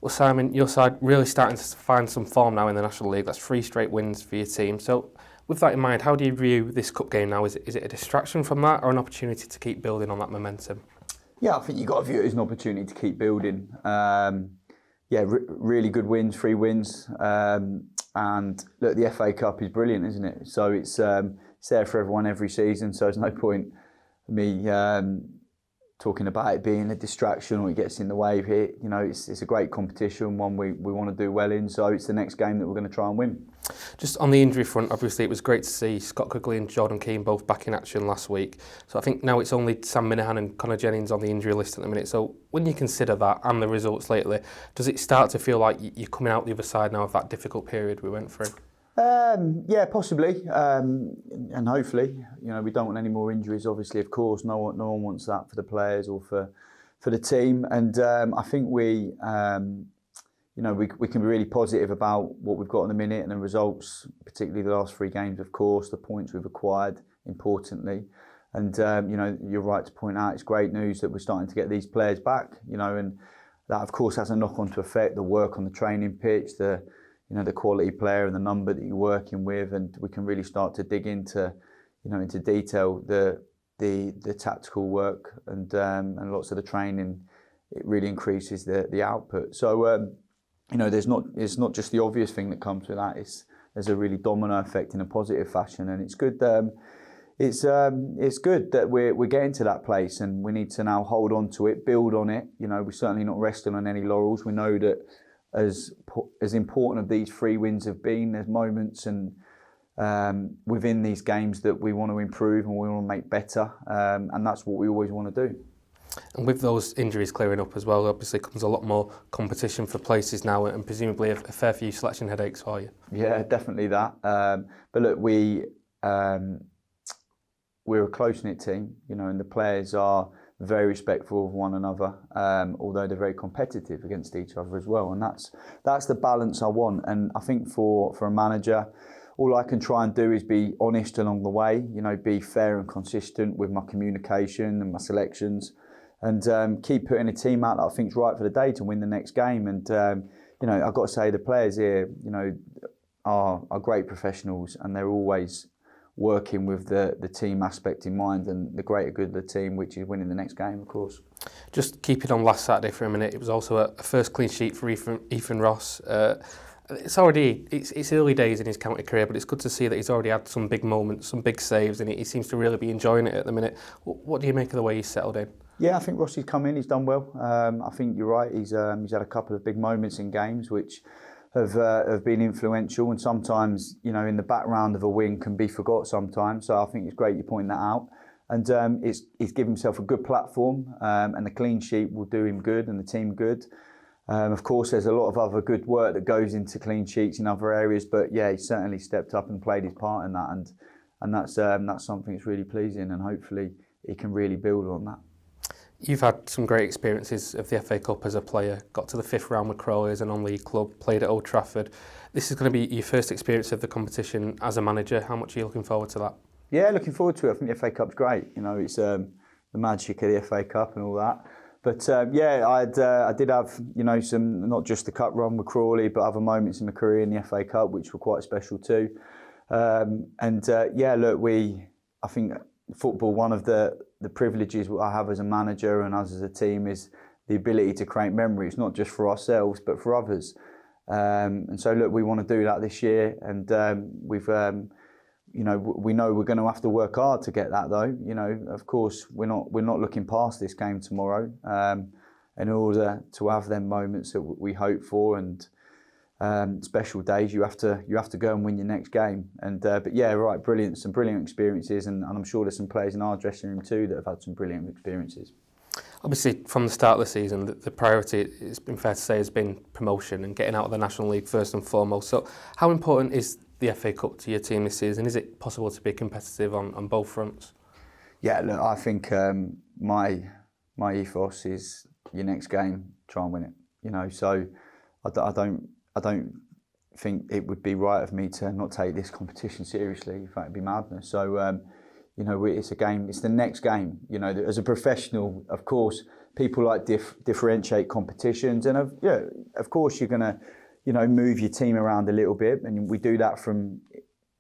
Well, Simon, your side really starting to find some form now in the National League. That's 3 straight wins for your team. So, with that in mind, how do you view this cup game now? Is it a distraction from that, or an opportunity to keep building on that momentum? Yeah, I think you've got to view it as an opportunity to keep building. Really good wins, 3 wins. And look, the FA Cup is brilliant, isn't it? So it's there for everyone every season. So there's no point me talking about it being a distraction or it gets in the way here. You know, it's a great competition, one we want to do well in. So it's the next game that we're going to try and win. Just on the injury front, obviously it was great to see Scott Quigley and Jordan Keane both back in action last week. So I think now it's only Sam Minahan and Connor Jennings on the injury list at the minute. So when you consider that and the results lately, does it start to feel like you're coming out the other side now of that difficult period we went through? Yeah, possibly, and hopefully, you know, we don't want any more injuries. Obviously, of course, no one wants that for the players or for the team. And I think we can be really positive about what we've got in the minute and the results, particularly the last 3 games. Of course, the points we've acquired, importantly, and you're right to point out it's great news that we're starting to get these players back. You know, and that of course has a knock-on to effect the work on the training pitch, the quality player and the number that you're working with, and we can really start to dig into detail the tactical work and lots of the training. It really increases the output. So it's not just the obvious thing that comes with that. There's a really domino effect in a positive fashion, and it's good. It's good that we're getting to that place, and we need to now hold on to it, build on it. You know, we're certainly not resting on any laurels. We know that as important as these 3 wins have been, there's moments and within these games that we want to improve and we want to make better, and that's what we always want to do. And with those injuries clearing up as well, obviously comes a lot more competition for places now, and presumably a fair few selection headaches for you. Yeah, definitely that. But look, we're a close-knit team, you know, and the players are very respectful of one another, although they're very competitive against each other as well. And that's the balance I want. And I think for a manager, all I can try and do is be honest along the way, you know, be fair and consistent with my communication and my selections, and keep putting a team out that I think is right for the day to win the next game. And, I've got to say the players here, you know, are great professionals, and they're always working with the team aspect in mind and the greater good of the team, which is winning the next game, of course. Just keeping on last Saturday for a minute, it was also a first clean sheet for Ethan Ross. It's early days in his county career, but it's good to see that he's already had some big moments, some big saves, and he seems to really be enjoying it at the minute. What do you make of the way he's settled in? Yeah, I think Rossi's come in, he's done well. I think you're right, he's had a couple of big moments in games which have been influential, and sometimes, you know, in the background of a win can be forgot sometimes. So I think it's great you point that out. And he's given himself a good platform, and the clean sheet will do him good and the team good. Of course, there's a lot of other good work that goes into clean sheets in other areas, but yeah, he certainly stepped up and played his part in that, and that's something that's really pleasing, and hopefully he can really build on that. You've had some great experiences of the FA Cup as a player, got to the 5th round with Crawley as a non-league club, played at Old Trafford. This is going to be your first experience of the competition as a manager. How much are you looking forward to that? Yeah, looking forward to it. I think the FA Cup's great. You know, it's the magic of the FA Cup and all that. But I did have, you know, some, not just the cup run with Crawley, but other moments in my career in the FA Cup which were quite special too. I think football, one of the privileges I have as a manager and us as a team is the ability to create memories, not just for ourselves but for others. And so look, we want to do that this year, and we know we're going to have to work hard to get that though. You know, of course, we're not looking past this game tomorrow. In order to have them moments that we hope for and special days, you have to go and win your next game. And but yeah, right, brilliant, some brilliant experiences, and I'm sure there's some players in our dressing room too that have had some brilliant experiences. Obviously, from the start of the season, the priority, it's been fair to say, has been promotion and getting out of the National League first and foremost. So how important is the FA Cup to your team this season? Is it possible to be competitive on both fronts? Yeah, look, I think my ethos is your next game, try and win it. You know, so I don't think it would be right of me to not take this competition seriously. In fact, it'd be madness. So, it's a game. It's the next game. You know, as a professional, of course, people like differentiate competitions, and of course you're going to, move your team around a little bit, and we do that from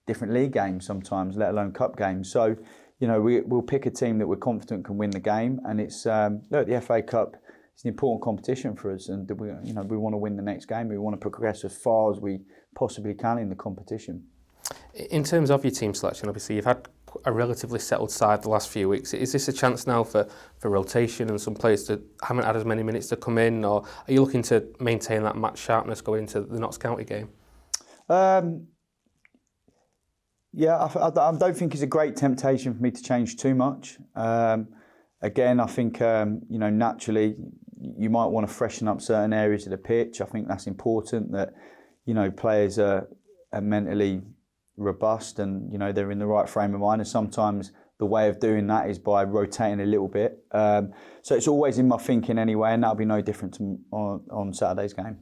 different league games sometimes, let alone cup games. So, we'll pick a team that we're confident can win the game, and it's the FA Cup. It's an important competition for us, and we want to win the next game. We want to progress as far as we possibly can in the competition. In terms of your team selection, obviously you've had a relatively settled side the last few weeks. Is this a chance now for rotation and some players that haven't had as many minutes to come in, or are you looking to maintain that match sharpness going into the Notts County game? Yeah, I don't think it's a great temptation for me to change too much. Again, I think naturally you might want to freshen up certain areas of the pitch. I think that's important that players are mentally robust and they're in the right frame of mind. And sometimes the way of doing that is by rotating a little bit. So it's always in my thinking anyway, and that'll be no different on Saturday's game.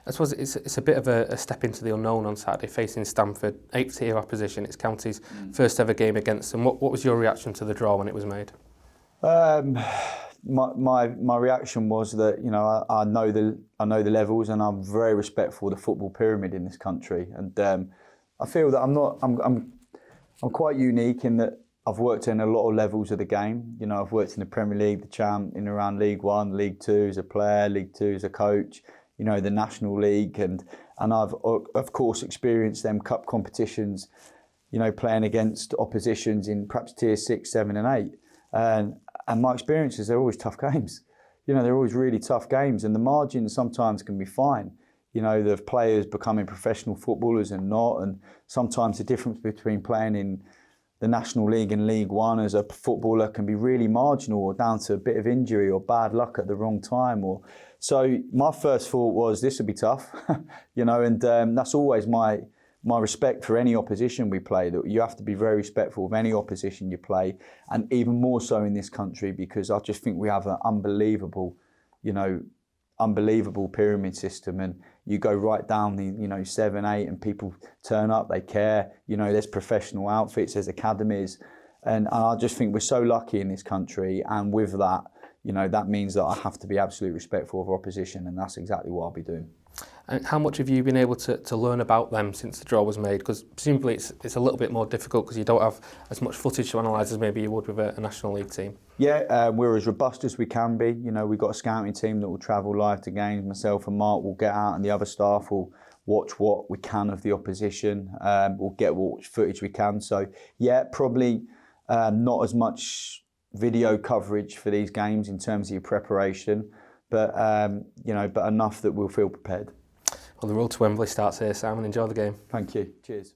I suppose it's a bit of a step into the unknown on Saturday, facing Stamford, 8th tier opposition. It's County's first ever game against them. What was your reaction to the draw when it was made? My reaction was that I know the levels, and I'm very respectful of the football pyramid in this country, and I feel that I'm quite unique in that I've worked in a lot of levels of the game. I've worked in the Premier League, the Champ, in around League One, League Two as a player, League Two as a coach. The National League, and I've of course experienced them cup competitions. Playing against oppositions in perhaps tier 6, 7, and 8. And my experiences, they're always tough games. They're always really tough games, and the margins sometimes can be fine. The players becoming professional footballers and not, and sometimes the difference between playing in the National League and League One as a footballer can be really marginal, or down to a bit of injury or bad luck at the wrong time. So my first thought was this would be tough, and that's always my respect for any opposition we play, that you have to be very respectful of any opposition you play, and even more so in this country, because I just think we have an unbelievable pyramid system, and you go right down the 7, 8, and people turn up, they care. There's professional outfits, there's academies, and I just think we're so lucky in this country, and with that, that means that I have to be absolutely respectful of opposition, and that's exactly what I'll be doing. And how much have you been able to learn about them since the draw was made? Because presumably it's a little bit more difficult because you don't have as much footage to analyse as maybe you would with a National League team. Yeah, we're as robust as we can be. We've got a scouting team that will travel live to games. Myself and Mark will get out, and the other staff will watch what we can of the opposition. We'll get what footage we can. So yeah, probably not as much video coverage for these games in terms of your preparation, but but enough that we'll feel prepared. Well, the road to Wembley starts here, Simon. Enjoy the game. Thank you. Cheers.